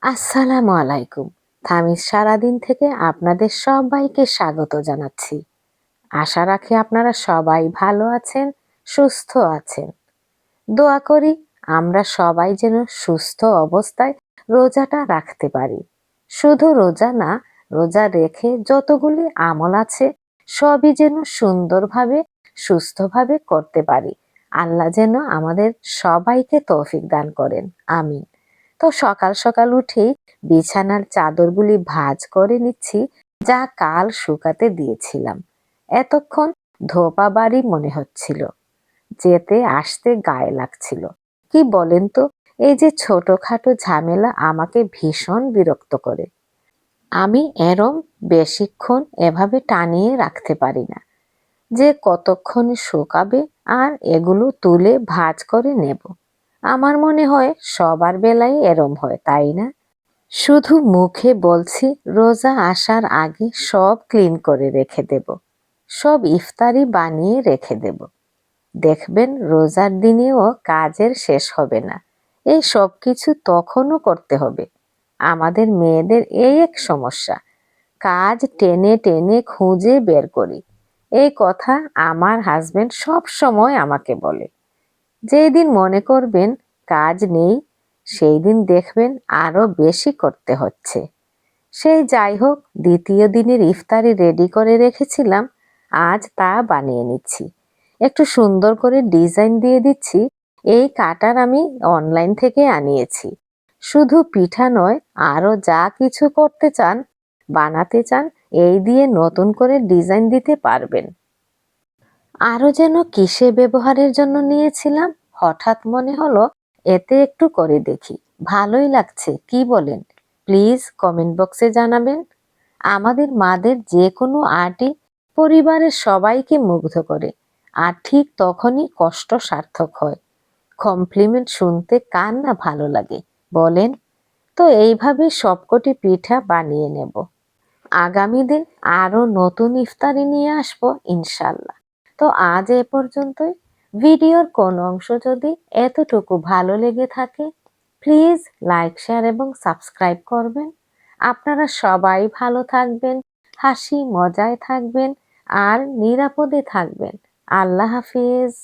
আসসালামু আলাইকুম। থামিস সারাদিন থেকে আপনাদের সবাইকে স্বাগত জানাচ্ছি। আশা রাখি আপনারা সবাই ভালো আছেন, সুস্থ আছেন। দোয়া করি আমরা সবাই যেন সুস্থ অবস্থায় রোজাটা রাখতে পারি। শুধু রোজা না, রোজা রেখে যতগুলি আমল আছে সবই যেন সুন্দরভাবে, সুস্থভাবে করতে পারি। আল্লাহ যেন আমাদের সবাইকে তৌফিক দান করেন। আমিন। তো সকাল সকাল উঠেই বিছানার চাদরগুলি ভাঁজ করে নিচ্ছি, যা কাল শুকাতে দিয়েছিলাম। এতক্ষণ ধোপা বাড়ি মনে হচ্ছিল, যেতে আসতে গায়ে লাগছিল। কি বলেন তো, এই যে ছোটখাটো ঝামেলা আমাকে ভীষণ বিরক্ত করে। আমি এরম বেশিক্ষণ এভাবে টানিয়ে রাখতে পারি না, যে কতক্ষণ শুকাবে আর এগুলো তুলে ভাঁজ করে নেব। আমার মনে হয় সবার বেলায় এরম হয়, তাই না? শুধু মুখে বলছি রোজা আসার আগে সব ক্লিন করে রেখে দেব, সব ইফতারি বানিয়ে রেখে দেব। দেখবেন রোজার দিনেও কাজের শেষ হবে না। এই সব কিছু তখনও করতে হবে। আমাদের মেয়েদের এই এক সমস্যা, কাজ টেনে টেনে খুঁজে বের করি। এই কথা আমার হাজবেন্ড সব সময় আমাকে বলে। যেই দিন মনে করবেন কাজ নেই, সেই দিন দেখবেন আরো বেশি করতে হচ্ছে। সেই যাই হোক, দ্বিতীয় দিনের ইফতারি রেডি করে রেখেছিলাম, আজ তা বানিয়ে নিচ্ছি। একটু সুন্দর করে ডিজাইন দিয়ে দিচ্ছি। এই কাটার আমি অনলাইন থেকে আনিয়েছি। শুধু পিঠা নয়, আরো যা কিছু করতে চান, বানাতে চান, এই দিয়ে নতুন করে ডিজাইন দিতে পারবেন। আরো যেন কিসে ব্যবহারের জন্য নিয়েছিলাম, হঠাৎ মনে হলো এতে একটু করে দেখি। ভালোই লাগছে, কি বলেন? প্লিজ কমেন্ট বক্সে জানাবেন। আমাদের মাদের যে কোনো আর্টই পরিবারের সবাইকে মুগ্ধ করে, আর ঠিক তখনই কষ্ট সার্থক হয়। কমপ্লিমেন্ট শুনতে কার না ভালো লাগে বলেন? তো এইভাবে সবকটি পিঠা বানিয়ে নেব। আগামী দিন আরো নতুন ইফতারি নিয়ে আসবো ইনশাল্লাহ। তো আজ এ পর্যন্তই। ভিডিওর কোন অংশ যদি এতটুকু ভালো লেগে থাকে, প্লিজ লাইক, শেয়ার এবং সাবস্ক্রাইব করবেন। আপনারা সবাই ভালো থাকবেন, হাসি মজায় থাকবেন আর নিরাপদে থাকবেন। আল্লাহ হাফিজ।